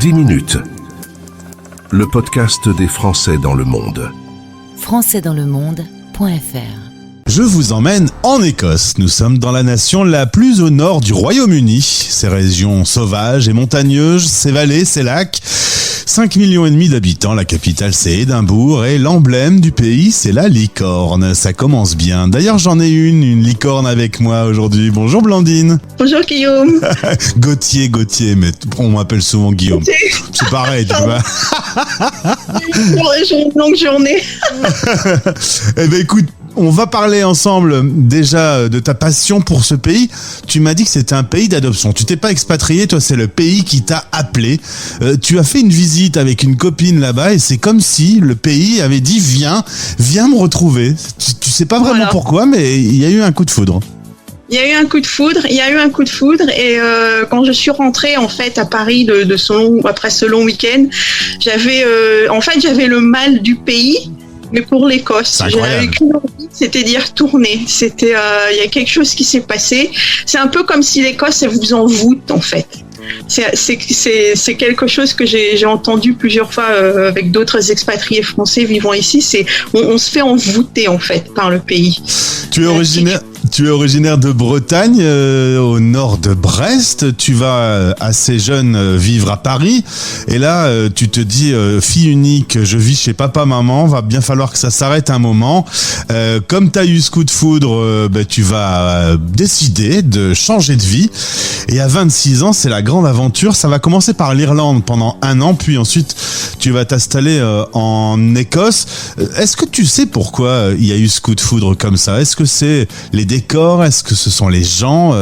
10 minutes. Le podcast des Français dans le monde. Françaisdanslemonde.fr. Je vous emmène en Écosse. Nous sommes dans la nation la plus au nord du Royaume-Uni. Ses régions sauvages et montagneuses, ses vallées, ses lacs. 5,5 millions d'habitants, la capitale c'est Édimbourg et l'emblème du pays c'est la licorne. Ça commence bien. D'ailleurs j'en ai une licorne avec moi aujourd'hui. Bonjour Blandine. Bonjour Guillaume. Gauthier, mais on m'appelle souvent Guillaume. C'est pareil, tu vois. J'ai une longue journée. Eh ben écoute, on va parler ensemble déjà de ta passion pour ce pays. Tu m'as dit que c'était un pays d'adoption. Tu t'es pas expatrié, toi c'est le pays qui t'a appelé. Tu as fait une visite avec une copine là-bas et c'est comme si le pays avait dit viens me retrouver. Tu sais pas vraiment pourquoi, mais il y a eu un coup de foudre. Il y a eu un coup de foudre et quand je suis rentrée en fait à Paris après ce long week-end, j'avais le mal du pays. Mais pour l'Écosse, j'avais qu'une envie, c'était d'y retourner. Il y a quelque chose qui s'est passé. C'est un peu comme si l'Écosse, elle vous envoûte en fait. C'est quelque chose que j'ai entendu plusieurs fois avec d'autres expatriés français vivant ici. On se fait envoûter en fait par le pays. Tu es originaire de Bretagne, au nord de Brest. Tu vas assez jeune vivre à Paris. Et là, tu te dis, fille unique, je vis chez papa-maman, va bien falloir que ça s'arrête un moment. Comme tu as eu ce coup de foudre, tu vas décider de changer de vie. Et à 26 ans, c'est la grande aventure. Ça va commencer par l'Irlande pendant 1 an, puis ensuite, tu vas t'installer en Écosse. Est-ce que tu sais pourquoi il y a eu ce coup de foudre comme ça ? Est-ce que c'est les décors ? Est-ce que ce sont les gens ?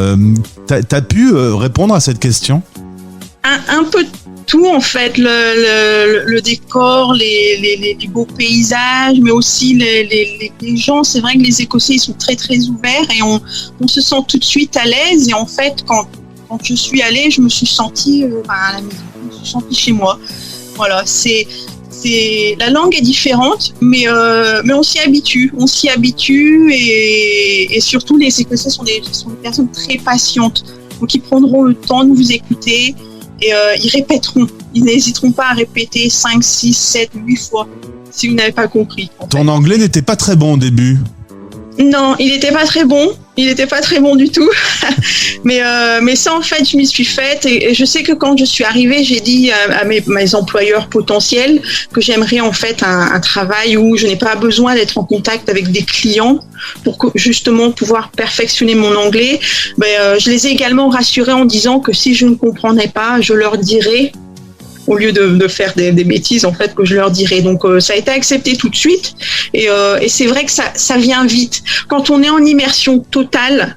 T'as pu répondre à cette question ? Un peu de tout en fait, le décor, les beaux paysages, mais aussi les gens. C'est vrai que les Écossais ils sont très très ouverts et on se sent tout de suite à l'aise. Et en fait, quand je suis allée, je me suis sentie à la maison, je me suis sentie chez moi. Voilà, la langue est différente, mais on s'y habitue. Et surtout les Écossais sont des personnes très patientes. Donc ils prendront le temps de vous écouter et ils répéteront. Ils n'hésiteront pas à répéter 5, 6, 7, 8 fois si vous n'avez pas compris. Ton anglais n'était pas très bon au début. Non, il n'était pas très bon. Il n'était pas très bon du tout. mais ça, en fait, je m'y suis faite. Et je sais que quand je suis arrivée, j'ai dit à mes employeurs potentiels que j'aimerais en fait un travail où je n'ai pas besoin d'être en contact avec des clients pour justement pouvoir perfectionner mon anglais. Je les ai également rassurés en disant que si je ne comprenais pas, je leur dirais, au lieu de faire des bêtises, en fait, que je leur dirais. Donc, ça a été accepté tout de suite. Et c'est vrai que ça vient vite. Quand on est en immersion totale,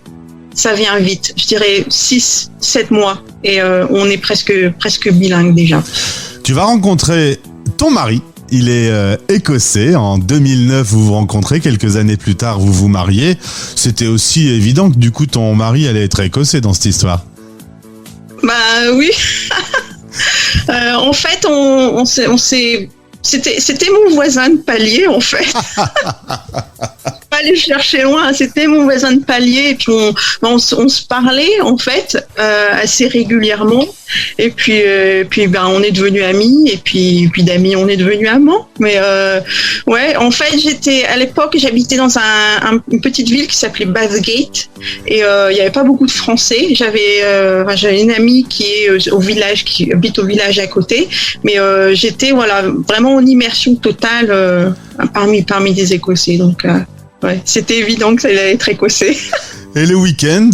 ça vient vite. Je dirais 6, 7 mois. Et on est presque bilingue déjà. Tu vas rencontrer ton mari. Il est écossais. En 2009, vous vous rencontrez. Quelques années plus tard, vous vous mariez. C'était aussi évident que du coup, ton mari allait être écossais dans cette histoire. Oui. En fait, c'était mon voisin de palier, en fait. Pas aller chercher loin, c'était mon voisin de palier. Et puis on se parlait, en fait, assez régulièrement. Et puis on est devenus amis. Et puis d'amis, on est devenus amants. Mais en fait, à l'époque, j'habitais dans une petite ville qui s'appelait Bathgate. Et il n'y avait pas beaucoup de Français. J'avais une amie qui habite au village à côté. Mais j'étais vraiment en immersion totale parmi des Écossais. Donc c'était évident que ça allait être écossais. Et le week-end,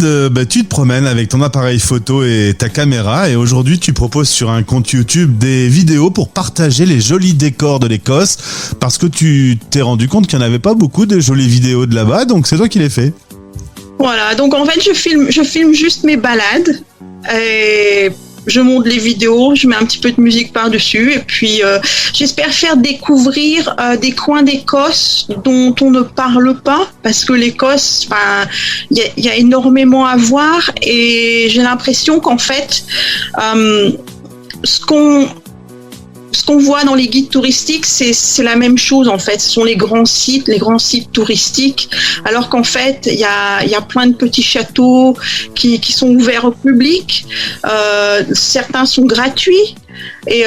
tu te promènes avec ton appareil photo et ta caméra et aujourd'hui tu proposes sur un compte YouTube des vidéos pour partager les jolis décors de l'Écosse parce que tu t'es rendu compte qu'il n'y en avait pas beaucoup de jolies vidéos de là-bas, donc c'est toi qui les fais. Voilà, donc en fait je filme juste mes balades et je monte les vidéos, je mets un petit peu de musique par-dessus et puis j'espère faire découvrir des coins d'Écosse dont on ne parle pas parce que l'Écosse, il y a énormément à voir et j'ai l'impression qu'en fait ce qu'on voit dans les guides touristiques, c'est la même chose en fait. Ce sont les grands sites touristiques, alors qu'en fait, il y a plein de petits châteaux qui sont ouverts au public. Certains sont gratuits. Et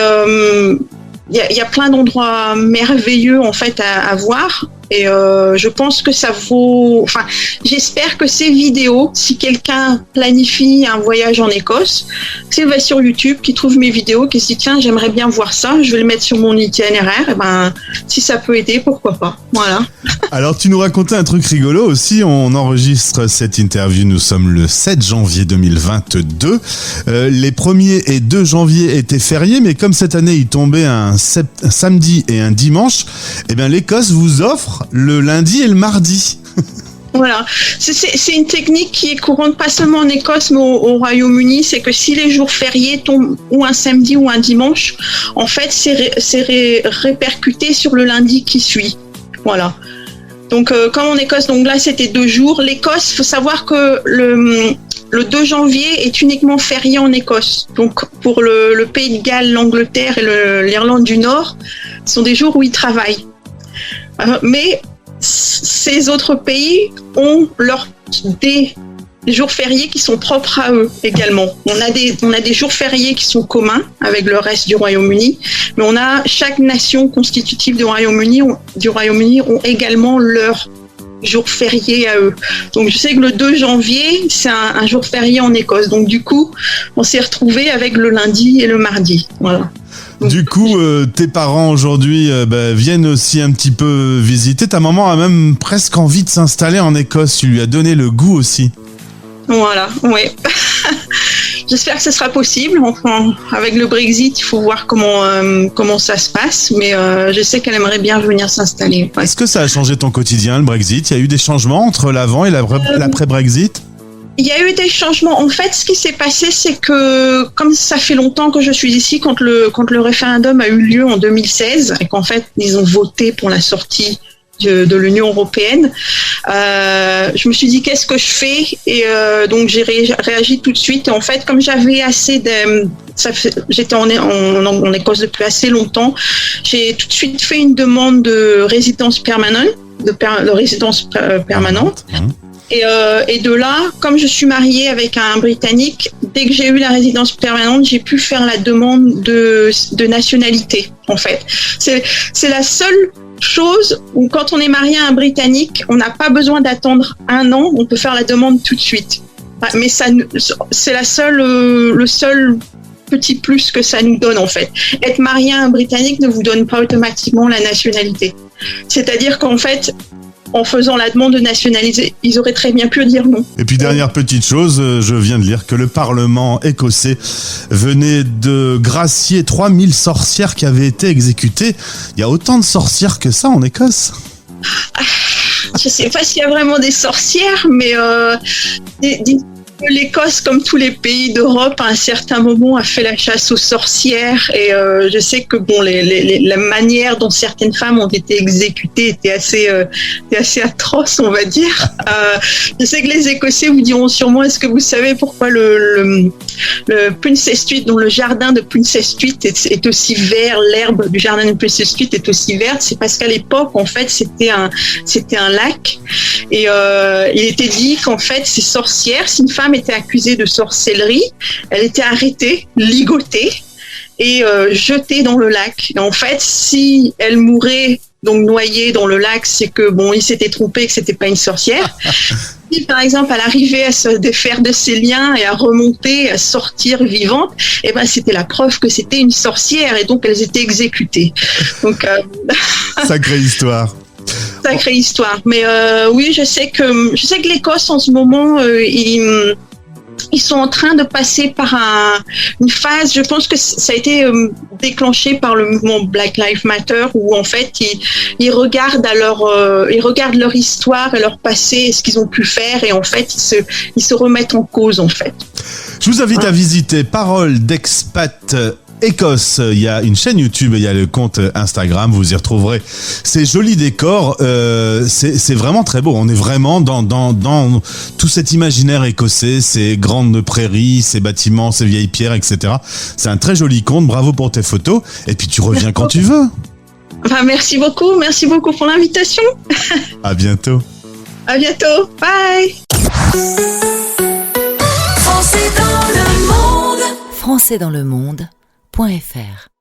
il y a plein d'endroits merveilleux en fait à voir. Et je pense que ça vaut. Enfin, j'espère que ces vidéos, si quelqu'un planifie un voyage en Écosse, s'il va sur YouTube, qui trouve mes vidéos, qui se dit tiens, j'aimerais bien voir ça, je vais le mettre sur mon itinéraire. Et ben, si ça peut aider, pourquoi pas. Voilà. Alors, tu nous racontais un truc rigolo aussi. On enregistre cette interview. Nous sommes le 7 janvier 2022. Les 1er et 2 janvier étaient fériés, mais comme cette année il tombait un samedi et un dimanche, eh bien l'Écosse vous offre le lundi et le mardi. Voilà, c'est une technique qui est courante pas seulement en Écosse mais au Royaume-Uni, c'est que si les jours fériés tombent ou un samedi ou un dimanche, en fait c'est répercuté sur le lundi qui suit. Voilà. Donc comme en Écosse, donc là c'était 2 jours. L'Écosse, faut savoir que le 2 janvier est uniquement férié en Écosse. Donc pour le Pays de Galles, l'Angleterre et l'Irlande du Nord, ce sont des jours où ils travaillent. Mais ces autres pays ont des jours fériés qui sont propres à eux également. On a des jours fériés qui sont communs avec le reste du Royaume-Uni, mais chaque nation constitutive du Royaume-Uni ont également leurs jours fériés à eux. Donc je sais que le 2 janvier, c'est un jour férié en Écosse. Donc du coup, on s'est retrouvés avec le lundi et le mardi. Voilà. Du coup, tes parents aujourd'hui viennent aussi un petit peu visiter. Ta maman a même presque envie de s'installer en Écosse. Tu lui as donné le goût aussi. Voilà, oui. J'espère que ce sera possible. Enfin, avec le Brexit, il faut voir comment ça se passe. Mais je sais qu'elle aimerait bien venir s'installer. Ouais. Est-ce que ça a changé ton quotidien, le Brexit ? Il y a eu des changements entre l'avant et l'après-Brexit ? Il y a eu des changements. En fait, ce qui s'est passé, c'est que comme ça fait longtemps que je suis ici, quand le référendum a eu lieu en 2016 et qu'en fait ils ont voté pour la sortie de l'Union européenne, je me suis dit qu'est-ce que je fais, et donc j'ai réagi tout de suite. Et en fait, comme j'avais j'étais en Écosse depuis assez longtemps, j'ai tout de suite fait une demande de résidence permanente, de résidence permanente. Et de là, comme je suis mariée avec un Britannique, dès que j'ai eu la résidence permanente, j'ai pu faire la demande de nationalité, en fait. C'est la seule chose où quand on est marié à un Britannique, on n'a pas besoin d'attendre 1 an, on peut faire la demande tout de suite. Mais c'est le seul petit plus que ça nous donne, en fait. Être marié à un Britannique ne vous donne pas automatiquement la nationalité. C'est-à-dire qu'en fait, en faisant la demande de nationaliser, ils auraient très bien pu dire non. Et puis dernière petite chose, je viens de lire que le Parlement écossais venait de gracier 3000 sorcières qui avaient été exécutées. Il y a autant de sorcières que ça en Écosse ? Je sais pas s'il y a vraiment des sorcières, mais l'Écosse, comme tous les pays d'Europe, à un certain moment a fait la chasse aux sorcières, et je sais que la manière dont certaines femmes ont été exécutées était assez atroce, on va dire. Je sais que les Écossais vous diront sûrement, est-ce que vous savez pourquoi le Princess Street, dont le jardin de Princess Street est aussi vert, l'herbe du jardin de Princess Street est aussi verte? C'est parce qu'à l'époque, en fait, c'était un lac, et il était dit qu'en fait, ces sorcières, si une femme était accusée de sorcellerie, elle était arrêtée, ligotée et jetée dans le lac. Et en fait, si elle mourait donc noyée dans le lac, c'est que il s'était trompé, que c'était pas une sorcière. Si par exemple elle arrivait à se défaire de ses liens et à remonter, à sortir vivante, c'était la preuve que c'était une sorcière, et donc elles étaient exécutées. Donc sacrée histoire. Sacrée histoire. Mais oui, je sais que l'Écosse en ce moment, ils sont en train de passer par une phase. Je pense que ça a été déclenché par le mouvement Black Lives Matter, où en fait ils regardent leur histoire et leur passé, et ce qu'ils ont pu faire, et en fait ils se remettent en cause, en fait. Je vous invite à visiter Paroles d'Expat Écosse. Il y a une chaîne YouTube et il y a le compte Instagram. Vous y retrouverez ces jolis décors. C'est vraiment très beau. On est vraiment dans tout cet imaginaire écossais, ces grandes prairies, ces bâtiments, ces vieilles pierres, etc. C'est un très joli compte. Bravo pour tes photos. Et puis tu reviens quand tu veux. Merci beaucoup. Merci beaucoup pour l'invitation. À bientôt. À bientôt. Bye. Français dans le monde. Français dans le monde. francebleu.fr.